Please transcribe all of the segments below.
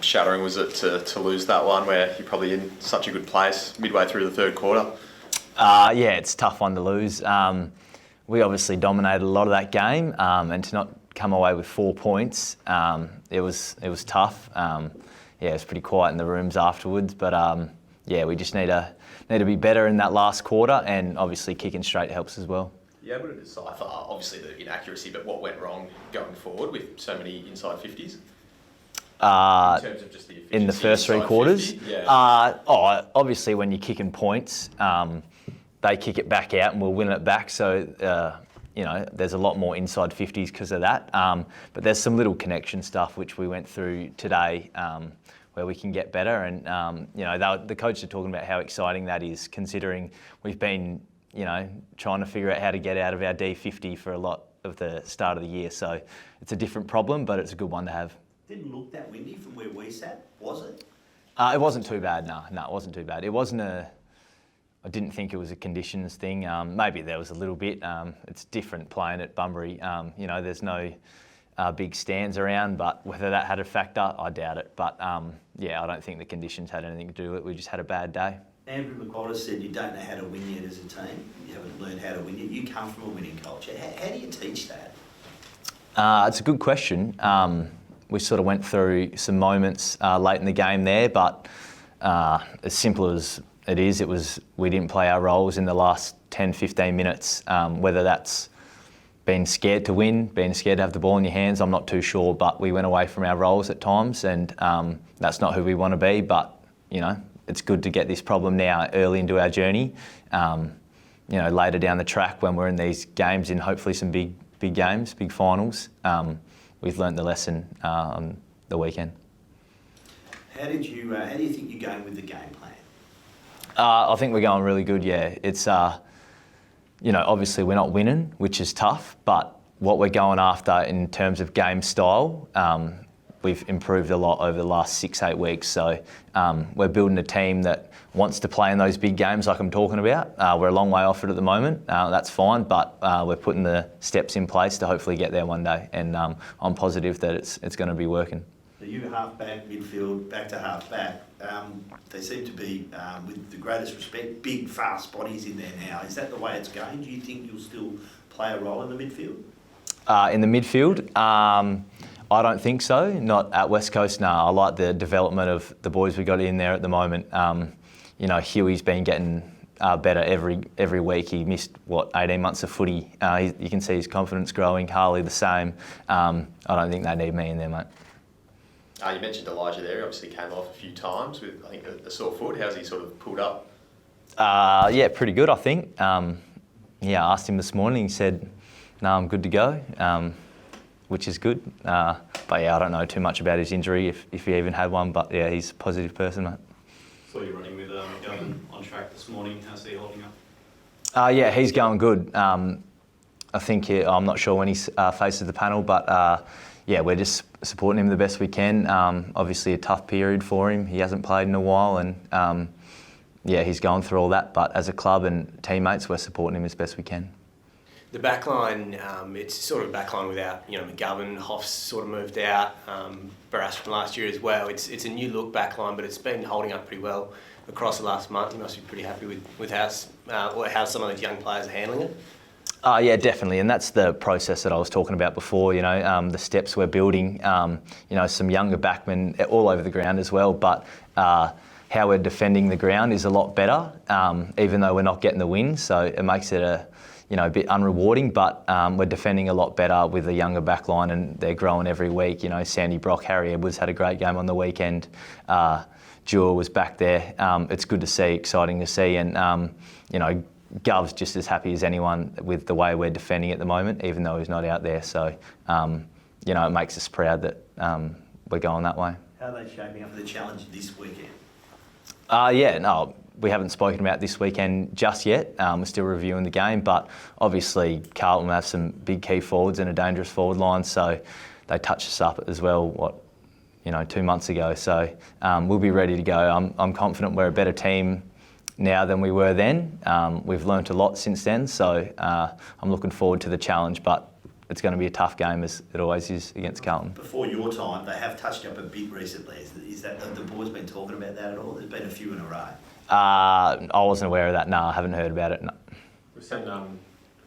shattering was it to lose that one where you're probably in such a good place midway through the third quarter? Yeah, it's a tough one to lose. We obviously dominated a lot of that game, and to not come away with 4 points, it was tough. Yeah, it was pretty quiet in the rooms afterwards, but yeah, we just need to be better in that last quarter, and obviously kicking straight helps as well. You able to decipher, obviously, the inaccuracy, but what went wrong going forward with so many inside 50s? In terms of just the efficiency in the first three quarters? 50, yeah. Obviously, when you're kicking points, they kick it back out and we'll win it back. So, there's a lot more inside 50s because of that. But there's some little connection stuff which we went through today where we can get better. And, the coaches are talking about how exciting that is, considering we've been, trying to figure out how to get out of our D50 for a lot of the start of the year. So it's a different problem, but it's a good one to have. Didn't look that windy from where we sat, was it? It wasn't too bad, no, it wasn't too bad. It wasn't I didn't think it was a conditions thing. Maybe there was a little bit. It's different playing at Bunbury. There's no big stands around, but whether that had a factor, I doubt it. But I don't think the conditions had anything to do with it. We just had a bad day. Andrew McQuarrie said you don't know how to win yet as a team. You haven't learned how to win yet. You come from a winning culture. How do you teach that? It's a good question. We sort of went through some moments late in the game there, but as simple as it is, we didn't play our roles in the last 10, 15 minutes. Whether that's being scared to win, being scared to have the ball in your hands, I'm not too sure, but we went away from our roles at times, and that's not who we want to be, but, it's good to get this problem now early into our journey. Later down the track when we're in these games, in hopefully some big games, big finals, we've learnt the lesson on the weekend. How do you think you're going with the game plan? I think we're going really good, yeah. It's, obviously we're not winning, which is tough, but what we're going after in terms of game style, we've improved a lot over the last 6-8 weeks. So we're building a team that wants to play in those big games like I'm talking about. We're a long way off it at the moment. That's fine, but we're putting the steps in place to hopefully get there one day. And I'm positive that it's going to be working. So you half-back, midfield, back to half-back. They seem to be, with the greatest respect, big, fast bodies in there now. Is that the way it's going? Do you think you'll still play a role in the midfield? In the midfield? I don't think so. Not at West Coast, no. I like the development of the boys we got in there at the moment. Huey's been getting better every week. He missed, 18 months of footy. You can see his confidence growing. Harley the same. I don't think they need me in there, mate. You mentioned Elijah there. He obviously came off a few times with, I think, a sore foot. How's he sort of pulled up? Yeah, pretty good, I think. I asked him this morning. He said, no, I'm good to go, which is good. But yeah, I don't know too much about his injury, if he even had one. But yeah, he's a positive person, mate. Saw you running with McGovern on track this morning. How's he holding up? Yeah, he's going good. I think I'm not sure when he faces the panel, but yeah, we're just supporting him the best we can. Obviously a tough period for him. He hasn't played in a while, and yeah, he's going through all that. But as a club and teammates, we're supporting him as best we can. The backline, it's sort of a backline without, McGovern. Hoff's sort of moved out. Barras from last year as well. It's a new look backline, but it's been holding up pretty well across the last month. You must be pretty happy with how some of those young players are handling it. Yeah, definitely, and that's the process that I was talking about before. The steps we're building. Some younger backmen all over the ground as well, but how we're defending the ground is a lot better, even though we're not getting the win. So it makes it a bit unrewarding, but we're defending a lot better with a younger backline, and they're growing every week. Sandy Brock, Harry Edwards had a great game on the weekend. Jewel was back there. It's good to see, exciting to see, and Gov's just as happy as anyone with the way we're defending at the moment, even though he's not out there. So, it makes us proud that we're going that way. How are they shaping up for the challenge this weekend? We haven't spoken about this weekend just yet. We're still reviewing the game, but obviously Carlton have some big key forwards and a dangerous forward line, so they touched us up as well, 2 months ago. So we'll be ready to go. I'm confident we're a better team now than we were then. We've learnt a lot since then, so I'm looking forward to the challenge, but it's going to be a tough game as it always is against Carlton. Before your time, they have touched up a bit recently. Is that have the boys been talking about that at all? There's been a few in a row. I wasn't aware of that. No, I haven't heard about it. No. We've seen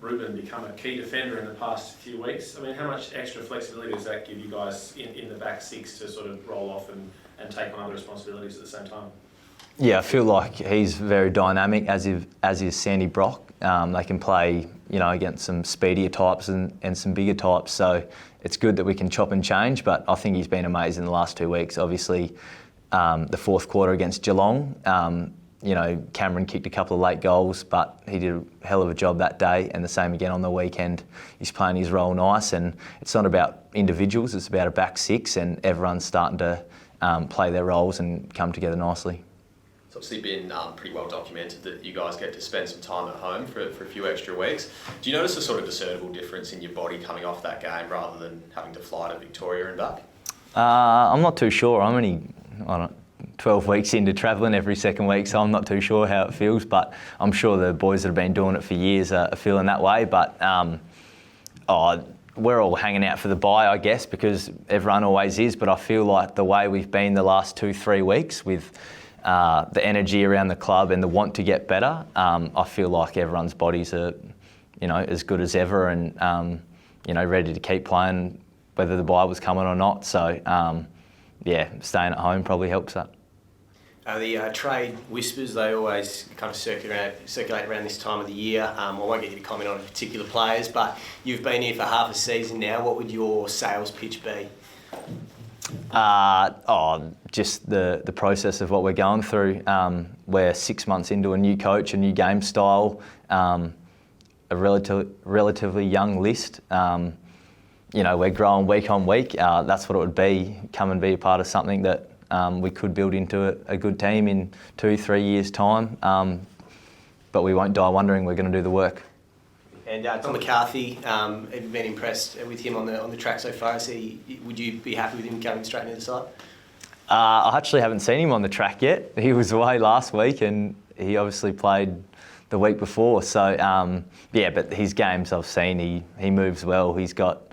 Ruben become a key defender in the past few weeks. I mean, how much extra flexibility does that give you guys in the back six to sort of roll off and take on other responsibilities at the same time? Yeah, I feel like he's very dynamic, as is Sandy Brock. They can play, against some speedier types and some bigger types. So it's good that we can chop and change. But I think he's been amazing the last 2 weeks. Obviously, the fourth quarter against Geelong, Cameron kicked a couple of late goals, but he did a hell of a job that day, and the same again on the weekend. He's playing his role nice, and it's not about individuals, it's about a back six, and everyone's starting to play their roles and come together nicely. It's obviously been pretty well documented that you guys get to spend some time at home for a few extra weeks. Do you notice a sort of discernible difference in your body coming off that game rather than having to fly to Victoria and back? I'm not too sure. I'm only, 12 weeks into travelling every second week, so I'm not too sure how it feels, but I'm sure the boys that have been doing it for years are feeling that way. But we're all hanging out for the bye, I guess, because everyone always is, but I feel like the way we've been the last 2-3 weeks with the energy around the club and the want to get better, I feel like everyone's bodies are, as good as ever and, ready to keep playing whether the bye was coming or not. So, staying at home probably helps that. The trade whispers, they always kind of circulate around this time of the year. I won't get you to comment on particular players, but you've been here for half a season now. What would your sales pitch be? Just the process of what we're going through. We're 6 months into a new coach, a new game style, a relatively young list. We're growing week on week. That's what it would be, come and be a part of something that we could build into a good team in 2-3 years' time. But we won't die wondering, we're going to do the work. And Tom McCarthy, have you been impressed with him on the track so far? Would you be happy with him coming straight into the side? I actually haven't seen him on the track yet. He was away last week and he obviously played the week before. So, but his games I've seen, he moves well. He's got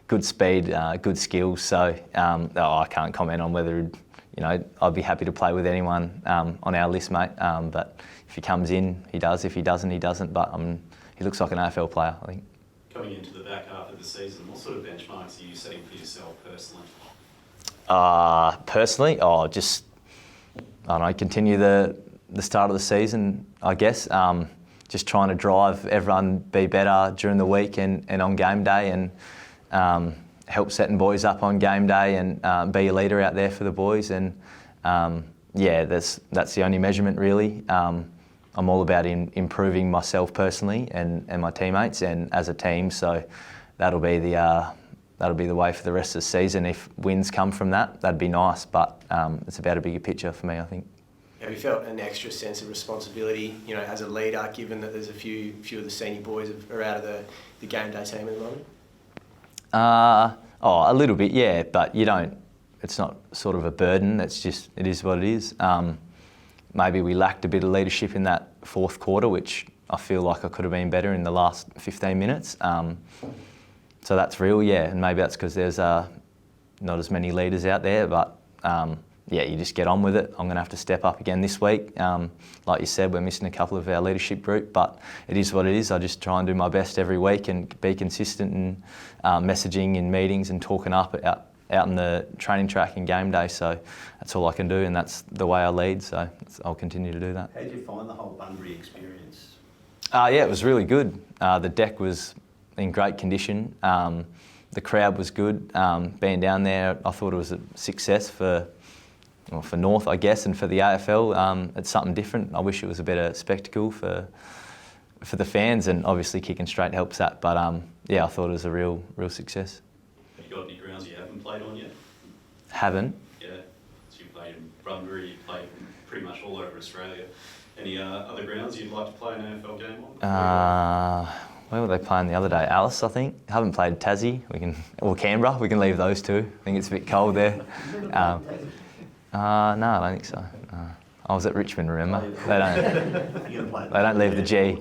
good speed, good skills. So I can't comment on whether, I'd be happy to play with anyone on our list, mate. But if he comes in, he does. If he doesn't, he doesn't. But he looks like an AFL player, I think. Coming into the back half of the season, what sort of benchmarks are you setting for yourself personally? Continue the start of the season, I guess. Just trying to drive everyone be better during the week and on game day, and help setting boys up on game day and be a leader out there for the boys. And that's the only measurement really. I'm all about improving myself personally and my teammates and as a team. So that'll be the way for the rest of the season. If wins come from that, that'd be nice. But it's about a bigger picture for me, I think. Have you felt an extra sense of responsibility, as a leader, given that there's a few of the senior boys are out of the game day team at the moment? A little bit, yeah. But you don't. It's not sort of a burden. It's just it is what it is. Maybe we lacked a bit of leadership in that fourth quarter, which I feel like I could have been better in the last 15 minutes. So that's real, yeah. And maybe that's because there's not as many leaders out there. But you just get on with it. I'm going to have to step up again this week. Like you said, we're missing a couple of our leadership group, but it is what it is. I just try and do my best every week and be consistent in messaging in meetings and talking up out in the training track and game day. So that's all I can do, and that's the way I lead. So I'll continue to do that. How did you find the whole Bunbury experience? It was really good. The deck was in great condition. The crowd was good. Being down there, I thought it was a success for North, I guess, and for the AFL. It's something different. I wish it was a better spectacle for the fans, and obviously kicking straight helps that. But I thought it was a real success. Have you got any grounds you haven't played on yet? Haven't. Yeah, so you played in Bunbury, you played pretty much all over Australia. Any other grounds you'd like to play an AFL game on? Where were they playing the other day? Alice, I think. Haven't played Tassie. Or Canberra. We can leave those two. I think it's a bit cold there. No, I don't think so. I was at Richmond, remember? They don't leave the G.